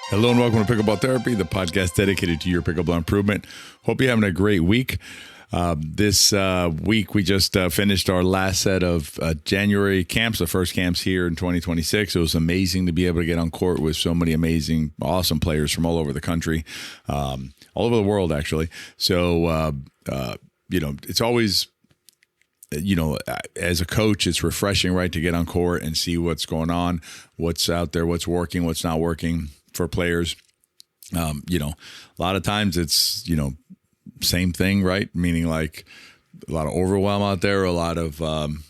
Hello and welcome to Pickleball Therapy, the podcast dedicated to your pickleball improvement. Hope you're having a great week. This week, we just finished our last set of January camps, the first camps here in 2026. It was amazing to be able to get on court with so many amazing, awesome players from all over the country, all over the world, actually. So, it's always, as a coach, it's refreshing, right, to get on court and see what's going on, what's out there, what's working, what's not working for players. A lot of times it's, same thing, right? Meaning like a lot of overwhelm out there, a lot of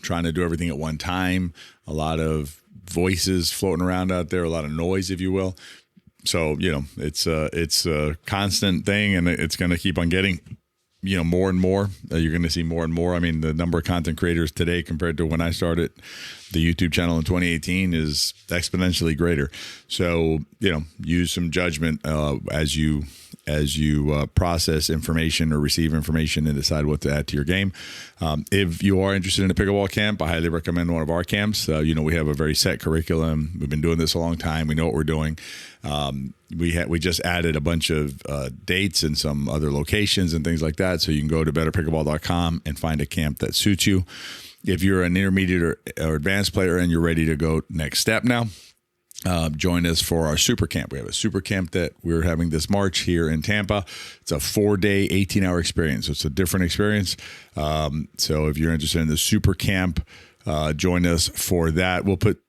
trying to do everything at one time, a lot of voices floating around out there, a lot of noise, if you will. So, it's a constant thing, and it's going to keep on getting, more and more. You're going to see more and more. I mean, the number of content creators today compared to when I started the YouTube channel in 2018 is exponentially greater. So, use some judgment as you process information or receive information and decide what to add to your game. If you are interested in a pickleball camp, I highly recommend one of our camps. We have a very set curriculum. We've been doing this a long time. We know what we're doing. We just added a bunch of dates and some other locations and things like that. So you can go to betterpickleball.com and find a camp that suits you. If you're an intermediate or advanced player and you're ready to go next step now, join us for our super camp. We have a super camp that we're having this March here in Tampa. It's a 4-day, 18-hour experience. So it's a different experience. So if you're interested in the super camp, join us for that. We'll put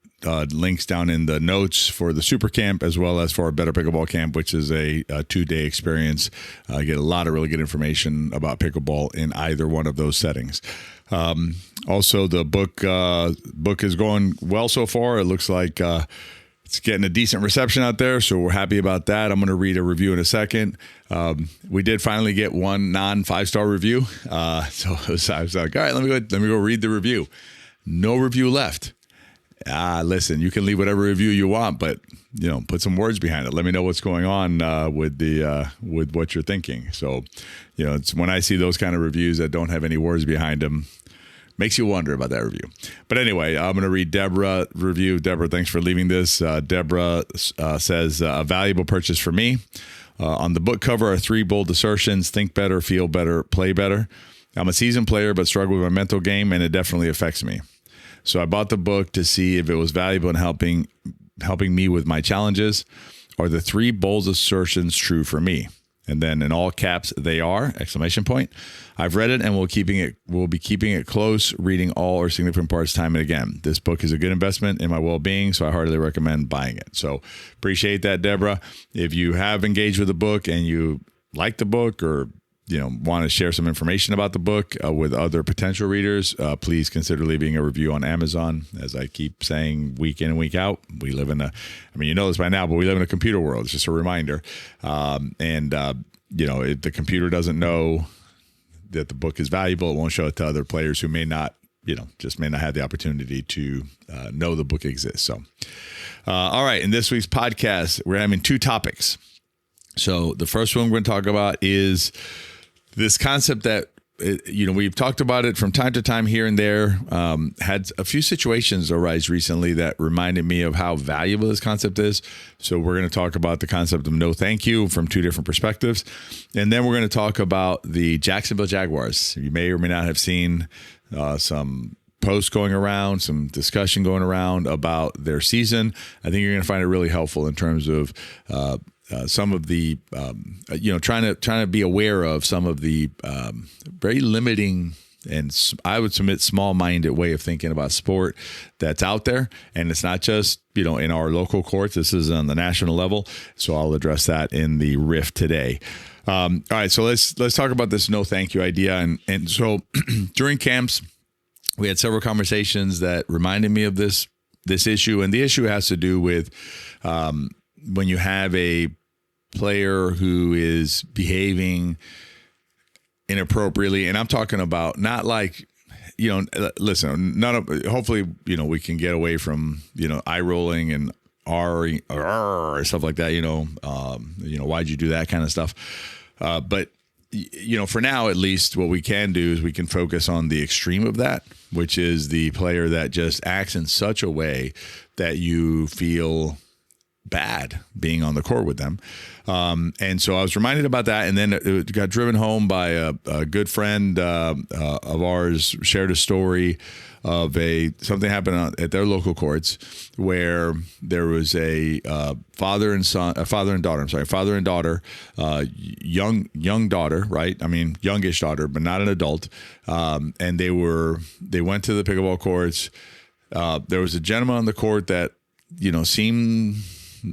links down in the notes for the super camp as well as for our Better Pickleball camp, which is a 2-day experience. Get a lot of really good information about pickleball in either one of those settings. Also, the book is going well so far. It looks like it's getting a decent reception out there, so we're happy about that. I'm going to read a review in a second. We did finally get one non-5-star review, so I was like, all right, let me go read the review. No review left. Listen, you can leave whatever review you want, but put some words behind it. Let me know what's going on with what you're thinking. So, it's when I see those kind of reviews that don't have any words behind them, makes you wonder about that review. But anyway, I'm going to read Deborah's review. Deborah, thanks for leaving this. Deborah says, a valuable purchase for me. On the book cover are 3 bold assertions: think better, feel better, play better. I'm a seasoned player, but struggle with my mental game, and it definitely affects me. So I bought the book to see if it was valuable in helping me with my challenges. Are the 3 bold assertions true for me? And then in all caps, they are, ! I've read it and we'll be keeping it close, reading all or significant parts time and again. This book is a good investment in my well-being, so I heartily recommend buying it. So appreciate that, Deborah. If you have engaged with the book and you like the book or want to share some information about the book with other potential readers, please consider leaving a review on Amazon. As I keep saying week in and week out, we live in this by now, but we live in a computer world. It's just a reminder. If the computer doesn't know that the book is valuable, it won't show it to other players who may not have the opportunity to know the book exists. So, all right. In this week's podcast, we're having 2 topics. So the first one we're going to talk about is this concept that, we've talked about it from time to time here and there. Had a few situations arise recently that reminded me of how valuable this concept is. So we're going to talk about the concept of no thank you from 2 different perspectives. And then we're going to talk about the Jacksonville Jaguars. You may or may not have seen some posts going around, some discussion going around about their season. I think you're going to find it really helpful in terms of some of the, trying to be aware of some of the very limiting and I would submit small-minded way of thinking about sport that's out there. And it's not just, in our local courts. This is on the national level. So I'll address that in the riff today. All right. So let's talk about this no thank you idea. And so during camps, we had several conversations that reminded me of this issue. And the issue has to do with when you have a player who is behaving inappropriately, and I'm talking about not like, listen, hopefully, we can get away from, eye rolling and stuff like that, why'd you do that kind of stuff. But for now, at least what we can do is we can focus on the extreme of that, which is the player that just acts in such a way that you feel bad being on the court with them. And so I was reminded about that. And then it got driven home by a good friend of ours, shared a story of something happened at their local courts where there was a father and daughter, young daughter, right? I mean, youngish daughter, but not an adult. And they went to the pickleball courts. There was a gentleman on the court that, seemed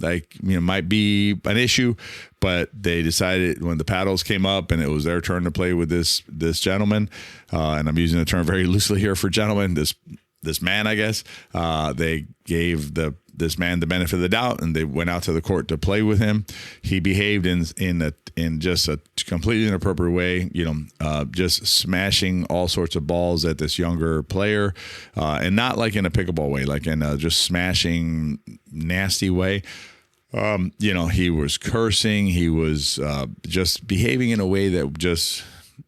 like, might be an issue, but they decided when the paddles came up and it was their turn to play with this gentleman, and I'm using the term very loosely here for gentleman, this man, I guess, they gave this man the benefit of the doubt, and they went out to the court to play with him. He behaved in just a completely inappropriate way, just smashing all sorts of balls at this younger player, and not like in a pickleball way, like in a just smashing nasty way. He was cursing. He was just behaving in a way that just,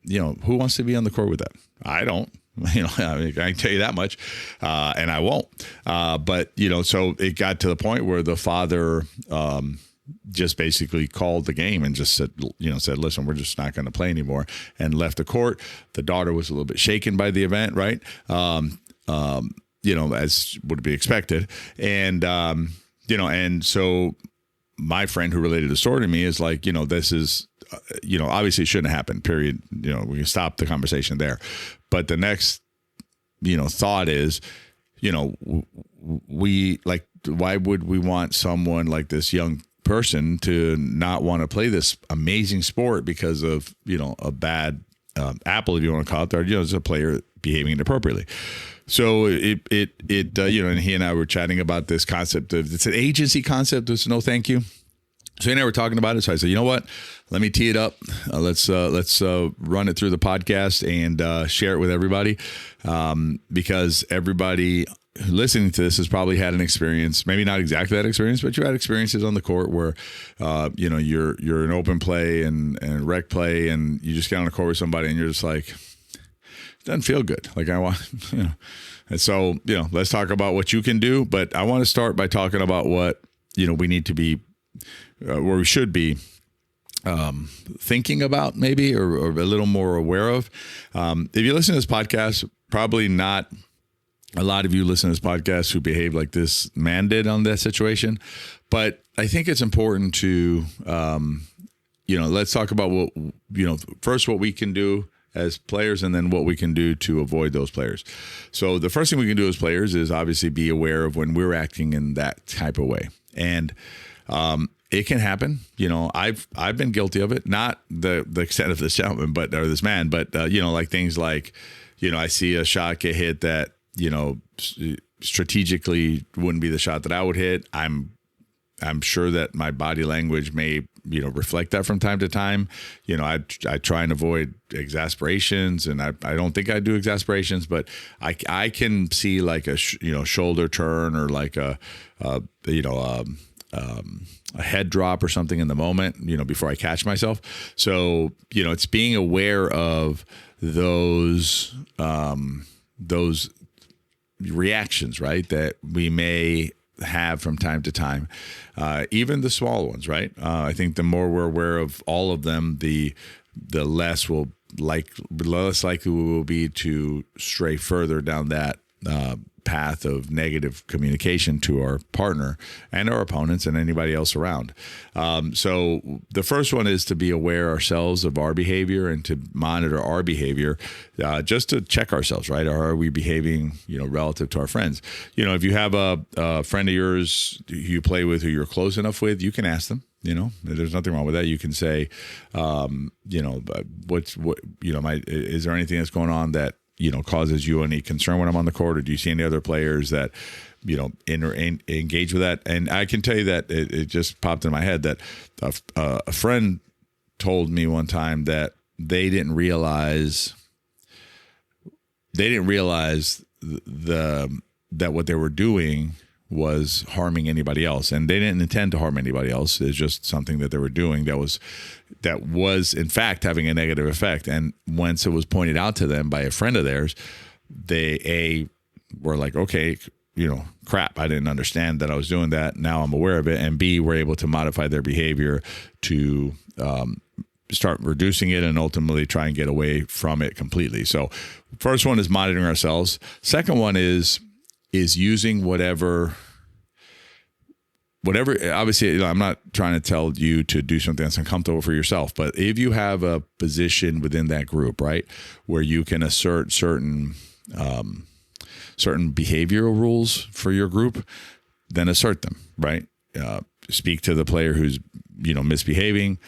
who wants to be on the court with that? I don't. I can tell you that much, and I won't. But so it got to the point where the father just basically called the game and just said, listen, we're just not going to play anymore, and left the court. The daughter was a little bit shaken by the event, right? As would be expected, and and so my friend who related the story to me is like, this is, obviously it shouldn't happen, period. We can stop the conversation there. But the next, thought is, why would we want someone like this young person to not want to play this amazing sport because of, a bad apple, if you want to call it, or, as a player behaving inappropriately. So and he and I were chatting about this concept of, it's an agency concept. It's no thank you. So he and I were talking about it. So I said, you know what? Let me tee it up. Let's run it through the podcast and share it with everybody, because everybody listening to this has probably had an experience, maybe not exactly that experience, but you had experiences on the court where, you're in open play and rec play, and you just get on the court with somebody and you're just like, it doesn't feel good. Like I want, And so, let's talk about what you can do. But I want to start by talking about what, we need to be, where we should be thinking about maybe, or a little more aware of. If you listen to this podcast, probably not a lot of you listen to this podcast who behave like this man did on that situation. But I think it's important to, let's talk about what, first what we can do as players, and then what we can do to avoid those players. So the first thing we can do as players is obviously be aware of when we're acting in that type of way. And it can happen. I've been guilty of it, not the extent of this gentleman, or this man, but like things like, I see a shot get hit that, strategically wouldn't be the shot that I would hit. I'm sure that my body language may, reflect that from time to time. I try and avoid exasperations, and I don't think I do exasperations, but I can see like a shoulder turn, or like a head drop or something in the moment, before I catch myself. So, it's being aware of those reactions, right, that we may have from time to time, even the small ones, right? I think the more we're aware of all of them, the less likely we will be to stray further down that path of negative communication to our partner and our opponents and anybody else around. So the first one is to be aware ourselves of our behavior and to monitor our behavior, just to check ourselves, right? Or are we behaving, relative to our friends? If you have a friend of yours who you play with, who you're close enough with, you can ask them. There's nothing wrong with that. You can say, is there anything that's going on that causes you any concern when I'm on the court, or do you see any other players that, engage with that? And I can tell you that it just popped in my head that a friend told me one time that they didn't realize that what they were doing was harming anybody else, and they didn't intend to harm anybody else. It's just something that they were doing that was in fact having a negative effect. And once it was pointed out to them by a friend of theirs, they were like, okay, crap, I didn't understand that I was doing that. Now I'm aware of it. And B, we're able to modify their behavior to start reducing it and ultimately try and get away from it completely. So first one is monitoring ourselves. Second one is using whatever, obviously, I'm not trying to tell you to do something that's uncomfortable for yourself, but if you have a position within that group, right, where you can assert certain behavioral rules for your group, then assert them, right? Speak to the player who's, misbehaving,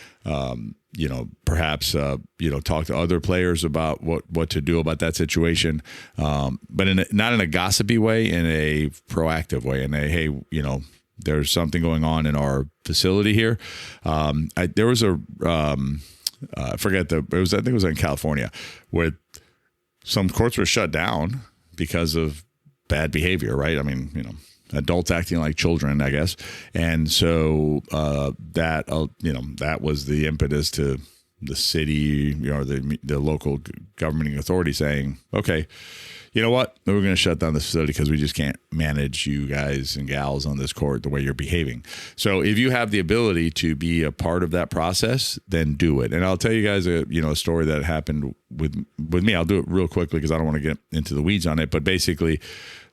perhaps, talk to other players about what to do about that situation. But not in a gossipy way, in a proactive way, in a, hey, there's something going on in our facility here. There was I think it was in California, where some courts were shut down because of bad behavior, right? I mean, adults acting like children, I guess. And so that was the impetus to the city, the local governing authority saying, okay, you know what? We're going to shut down this facility because we just can't manage you guys and gals on this court the way you're behaving. So if you have the ability to be a part of that process, then do it. And I'll tell you guys a story that happened with me. I'll do it real quickly because I don't want to get into the weeds on it. But basically,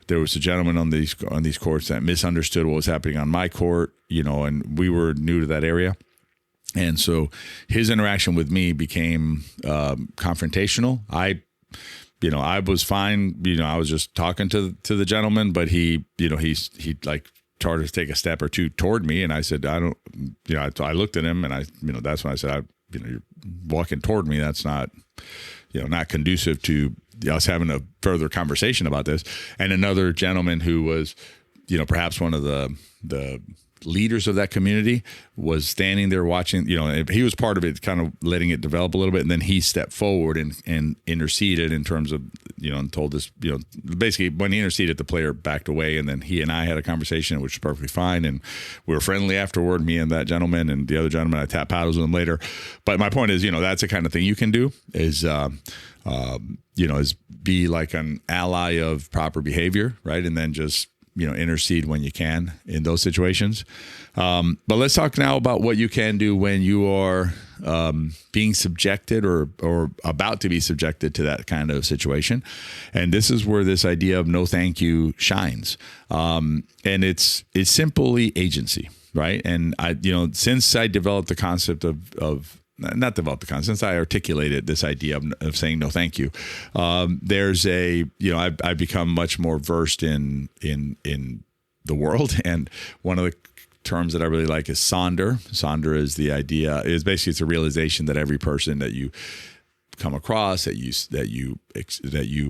there was a gentleman on these courts that misunderstood what was happening on my court, and we were new to that area. And so his interaction with me became confrontational. I was fine. I was just talking to the gentleman, but he like tried to take a step or two toward me. And I said, I looked at him and that's when I said, you're walking toward me. That's not, not conducive to us having a further conversation about this. And another gentleman who was, perhaps one of the leaders of that community was standing there watching, he was part of it, kind of letting it develop a little bit. And then he stepped forward and interceded in terms of, and told us, basically when he interceded, the player backed away, and then he and I had a conversation, which was perfectly fine. And we were friendly afterward, me and that gentleman, and the other gentleman, I tapped paddles with him later. But my point is, that's the kind of thing you can do is be like an ally of proper behavior, right? And then just, intercede when you can in those situations. But let's talk now about what you can do when you are being subjected or about to be subjected to that kind of situation. And this is where this idea of no thank you shines. And it's simply agency, right? And since I developed the concept since I articulated this idea of saying no thank you, there's I've become much more versed in the world. And one of the terms that I really like is sonder. Sonder is basically it's a realization that every person that you come across, that you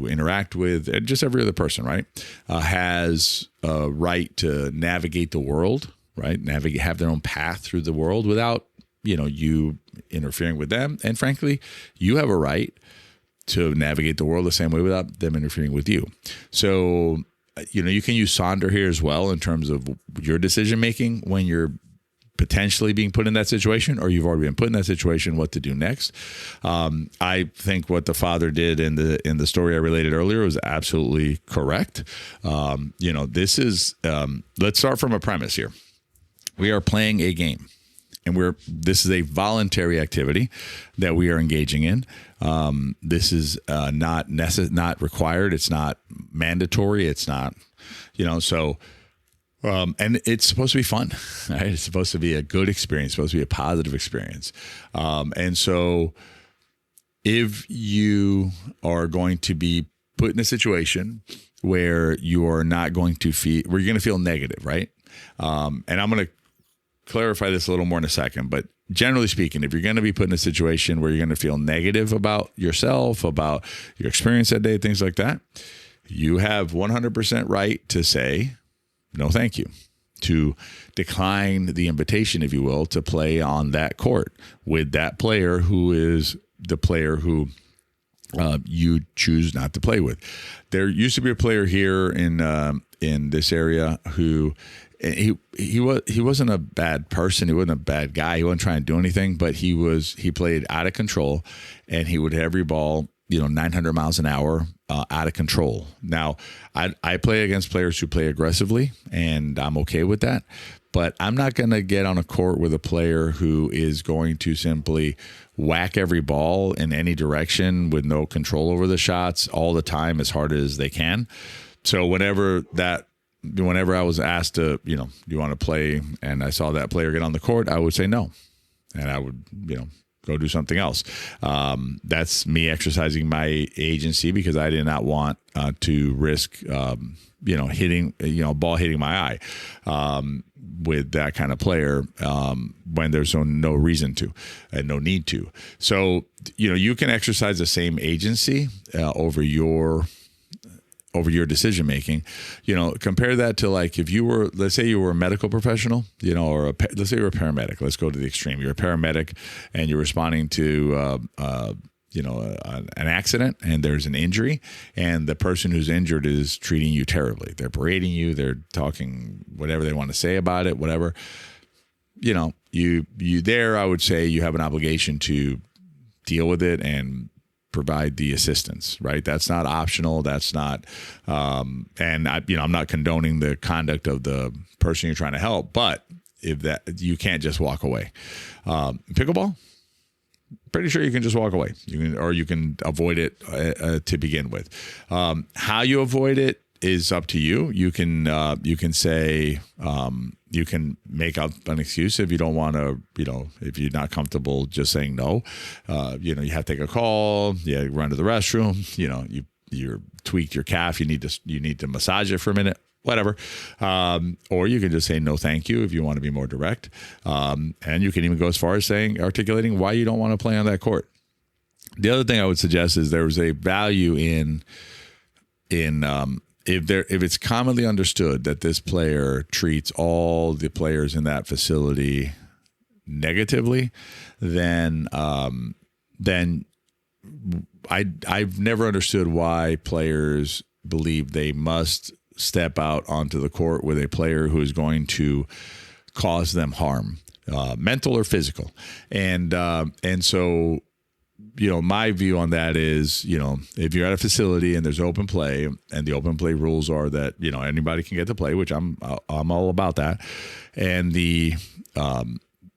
interact with, and just every other person, right, has a right to navigate the world, right? Have their own path through the world without you interfering with them. And frankly, you have a right to navigate the world the same way without them interfering with you. So, you can use sonder here as well in terms of your decision making when you're potentially being put in that situation, or you've already been put in that situation, what to do next. I think what the father did in the story I related earlier was absolutely correct. This is, let's start from a premise here. We are playing a game. And this is a voluntary activity that we are engaging in. This is not required. It's not mandatory. It's not, and it's supposed to be fun, right? It's supposed to be a good experience. It's supposed to be a positive experience. And so if you are going to be put in a situation where you are not going to where you're going to feel negative, right? And I'm going to clarify this a little more in a second, but generally speaking, if you're going to be put in a situation where you're going to feel negative about yourself, about your experience that day, things like that, you have 100% right to say no thank you, to decline the invitation, if you will, to play on that court with that player who is the player who you choose not to play with. There used to be a player here in this area who he wasn't a bad person. He wasn't a bad guy. He wasn't trying to do anything, but he played out of control, and he would have every ball 900 miles an hour, out of control. Now, I play against players who play aggressively, and I'm okay with that. But I'm not going to get on a court with a player who is going to simply whack every ball in any direction with no control over the shots all the time as hard as they can. So whenever I was asked to, do you want to play, and I saw that player get on the court, I would say no. And I would, go do something else. That's me exercising my agency because I did not want to risk, hitting, ball hitting my eye with that kind of player when there's no reason to and no need to. So, you can exercise the same agency over your decision making. Compare that to like if you were, let's say you were a medical professional, or let's say you're a paramedic. Let's go to the extreme. You're a paramedic and you're responding to an accident and there's an injury, and the person who's injured is treating you terribly. They're berating you. They're talking whatever they want to say about it, whatever. You there, I would say you have an obligation to deal with it and provide the assistance, right? That's not optional. That's not, and I'm not condoning the conduct of the person you're trying to help, but if that, you can't just walk away. Pickleball, pretty sure you can just walk away. You can avoid it to begin with. How you avoid it is up to you. You can say, you can make up an excuse if you don't want to, if you're not comfortable just saying no. You have to take a call. You run to the restroom. You're tweaked your calf. You need to massage it for a minute. Whatever. Or you can just say no, thank you if you want to be more direct. And you can even go as far as articulating why you don't want to play on that court. The other thing I would suggest is there's a value in if it's commonly understood that this player treats all the players in that facility negatively, then I've never understood why players believe they must step out onto the court with a player who is going to cause them harm, mental or physical. And so, my view on that is, if you're at a facility and there's open play and the open play rules are that, anybody can get to play, which I'm all about that. And the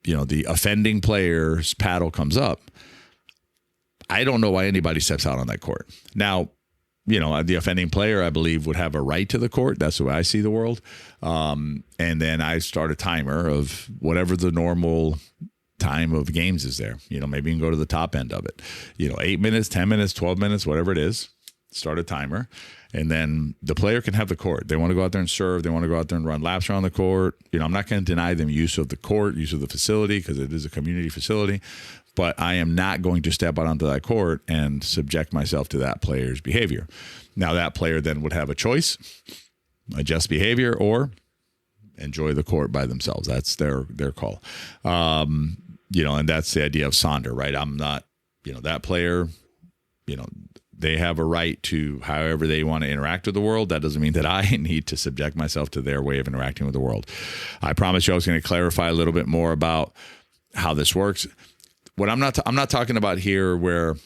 offending player's paddle comes up. I don't know why anybody steps out on that court. Now, the offending player, I believe, would have a right to the court. That's the way I see the world. And then I start a timer of whatever the normal time of games is there. Maybe you can go to the top end of it. 8 minutes, 10 minutes, 12 minutes, whatever it is. Start a timer. And then the player can have the court. They want to go out there and serve. They want to go out there and run laps around the court. I'm not going to deny them use of the court, use of the facility, because it is a community facility. But I am not going to step out onto that court and subject myself to that player's behavior. Now, that player then would have a choice, adjust behavior, or enjoy the court by themselves. That's their call. And that's the idea of Sonder, right? I'm not, that player, they have a right to however they want to interact with the world. That doesn't mean that I need to subject myself to their way of interacting with the world. I promised you I was going to clarify a little bit more about how this works. What I'm not talking about here where,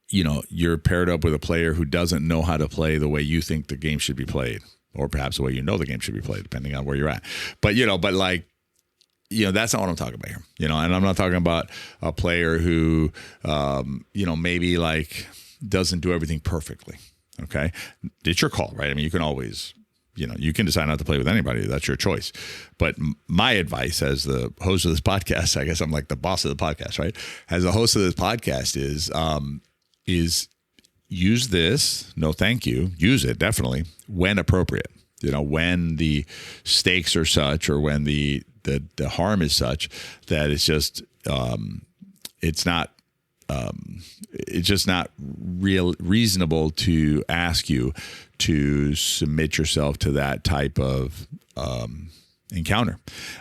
you're paired up with a player who doesn't know how to play the way you think the game should be played, or perhaps the way the game should be played, depending on where you're at. But, that's not what I'm talking about here, and I'm not talking about a player who, maybe doesn't do everything perfectly. Okay. It's your call, right? I mean, you can always, you can decide not to play with anybody. That's your choice. But my advice as the host of this podcast, I guess I'm like the boss of the podcast, right? As the host of this podcast is use this. No, thank you. Use it definitely when appropriate. When the stakes are such, or when the harm is such that it's just, it's just not reasonable to ask you to submit yourself to that type of encounter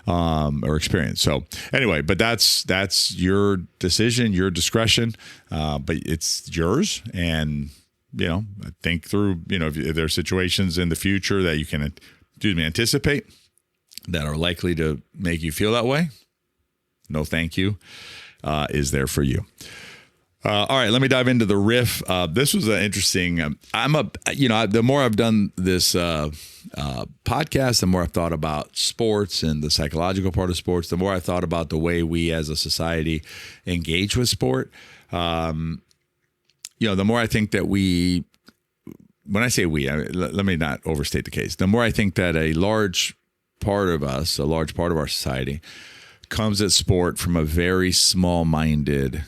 or experience. So anyway, but that's your decision, your discretion, but it's yours. And think through, if there are situations in the future that you can anticipate that are likely to make you feel that way. No, thank you, is there for you. All right, let me dive into the riff. This was an interesting. The more I've done this podcast, the more I've thought about sports and the psychological part of sports. The more I thought about the way we as a society engage with sport. The more I think that we. When I say we, let me not overstate the case. The more I think that a large part of us, a large part of our society, comes at sport from a very small-minded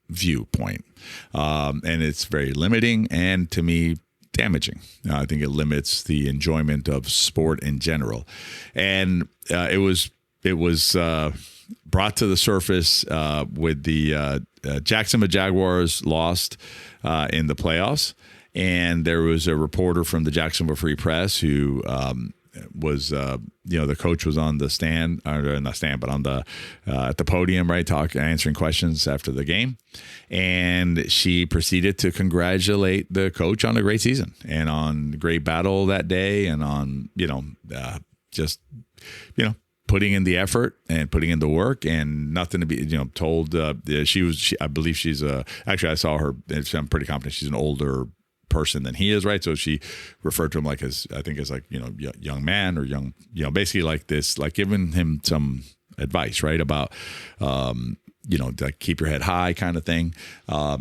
viewpoint. And it's very limiting and, to me, damaging. I think it limits the enjoyment of sport in general. And it was brought to the surface with the Jacksonville Jaguars lost in the playoffs. And there was a reporter from the Jacksonville Free Press who was, the coach was on the stand, or not stand, but on the at the podium, right, answering questions after the game, and she proceeded to congratulate the coach on a great season and on great battle that day, and on putting in the effort and putting in the work, and nothing to be told. I believe she's actually I saw her. I'm pretty confident she's an older person than he is, right? So she referred to him like as young man, or young, basically like this, like giving him some advice, right, about like keep your head high kind of thing. I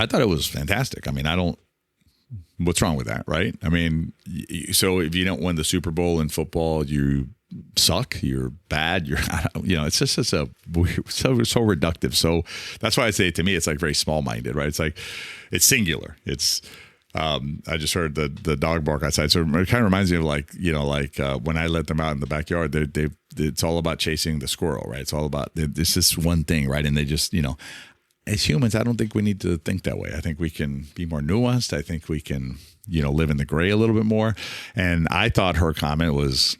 thought it was fantastic. I mean, what's wrong with that, right? I mean, so if you don't win the Super Bowl in football, you suck, you're bad, it's just such a weird, so reductive. So that's why I say, to me, it's like very small-minded, right? It's like, it's singular. It's I just heard the dog bark outside, so it kind of reminds me of when I let them out in the backyard. It's all about chasing the squirrel, right? It's all about it's just one thing, right? And they just as humans, I don't think we need to think that way. I think we can be more nuanced. I think we can live in the gray a little bit more. And I thought her comment was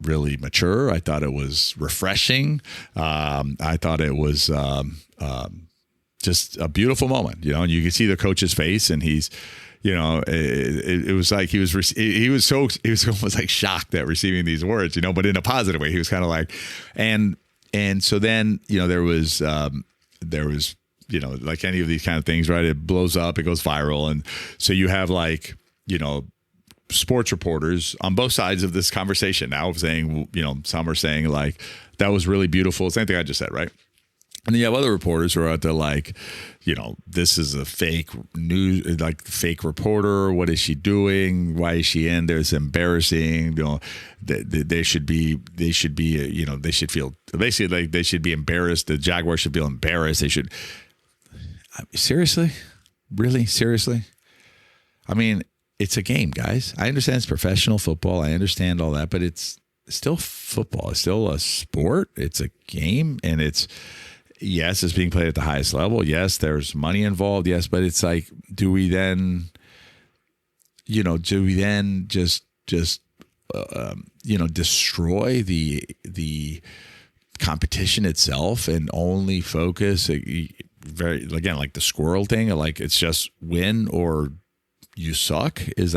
really mature. I thought it was refreshing. I thought it was just a beautiful moment, and you can see the coach's face, and he's, it was like he was almost like shocked at receiving these words, but in a positive way. He was kind of like, and so then, there was like any of these kind of things, right? It blows up, it goes viral. And so you have sports reporters on both sides of this conversation now saying, some are saying like, that was really beautiful. Same thing I just said, right? And then you have other reporters who are out there like, this is a fake news, like fake reporter. What is she doing? Why is she in there? It's embarrassing. They should feel basically like they should be embarrassed. The Jaguars should feel embarrassed. They should. Seriously? Really? Seriously? I mean, it's a game, guys. I understand it's professional football. I understand all that, but it's still football. It's still a sport. It's a game, and yes, it's being played at the highest level. Yes, there's money involved. Yes, but it's like, do we then just destroy the competition itself and only focus again, like the squirrel thing, like it's just win or you suck? It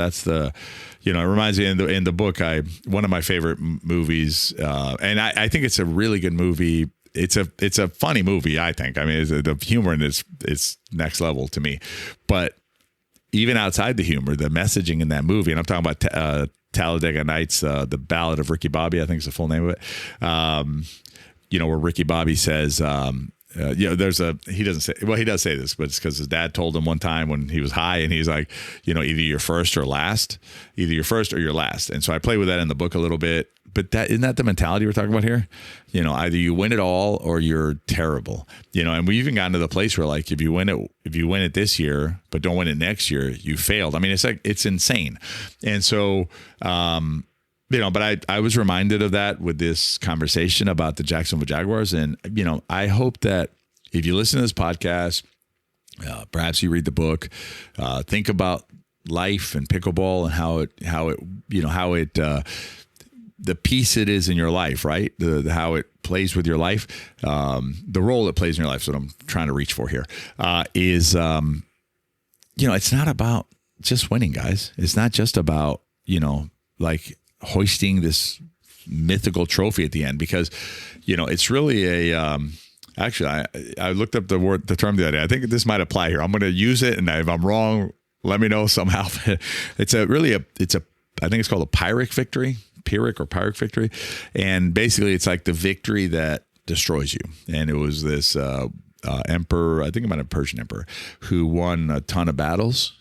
reminds me in the book, one of my favorite movies, and I think it's a really good movie. It's a funny movie, I think. I mean, the humor in it's next level to me. But even outside the humor, the messaging in that movie, and I'm talking about Talladega Nights, the Ballad of Ricky Bobby, I think is the full name of it. Where Ricky Bobby says, he does say this, but it's because his dad told him one time when he was high, and he's like, either you're first or you're last. And so I play with that in the book a little bit. But isn't that the mentality we're talking about here? Either you win it all or you're terrible. And we even gotten to the place where, like, if you win it this year but don't win it next year, you failed. I mean, it's insane. And so, but I was reminded of that with this conversation about the Jacksonville Jaguars. And, I hope that if you listen to this podcast, perhaps you read the book, think about life and pickleball and how it the piece it is in your life, right? How it plays with your life, the role it plays in your life. So what I'm trying to reach for here is, it's not about just winning, guys. It's not just about, like hoisting this mythical trophy at the end, because, it's really Actually, I looked up the term the other day. I think this might apply here. I'm going to use it, and if I'm wrong, let me know somehow. I think it's called a Pyrrhic victory, and basically it's like the victory that destroys you. And it was this emperor, I think it might have been a Persian emperor, who won a ton of battles,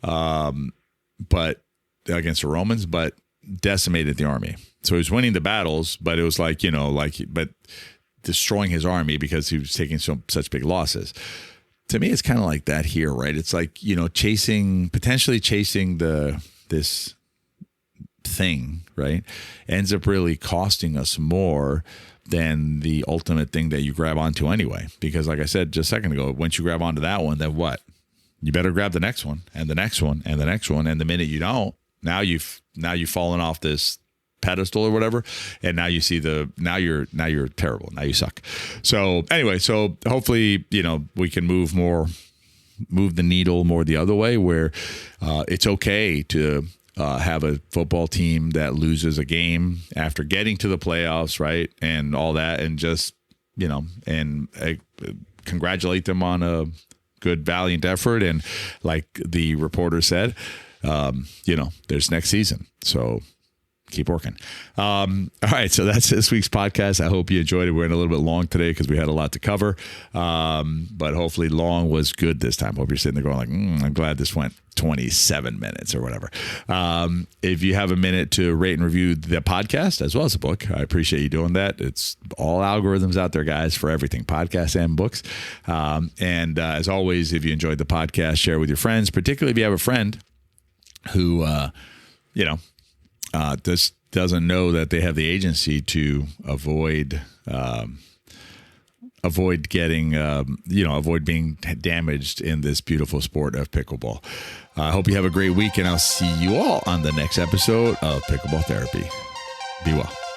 but against the Romans, but decimated the army. So he was winning the battles, but it was but destroying his army because he was taking such big losses. To me, it's kind of like that here, right? It's like, potentially chasing this thing, right? Ends up really costing us more than the ultimate thing that you grab onto anyway. Because like I said just a second ago, once you grab onto that one, then what? You better grab the next one and the next one and the next one. And the minute you don't, now you've fallen off this pedestal or whatever, and now you see now you're terrible, now you suck. So anyway, so hopefully we can move the needle more the other way, where it's okay to have a football team that loses a game after getting to the playoffs, right, and all that, and just and congratulate them on a good valiant effort, and like the reporter said, there's next season, so keep working. All right. So that's this week's podcast. I hope you enjoyed it. We're in a little bit long today because we had a lot to cover. But hopefully long was good this time. Hope you're sitting there going like, I'm glad this went 27 minutes or whatever. If you have a minute to rate and review the podcast as well as the book, I appreciate you doing that. It's all algorithms out there, guys, for everything, podcasts and books. And as always, if you enjoyed the podcast, share with your friends, particularly if you have a friend who, doesn't know that they have the agency to avoid getting, avoid being damaged in this beautiful sport of pickleball. I hope you have a great week, and I'll see you all on the next episode of Pickleball Therapy. Be well.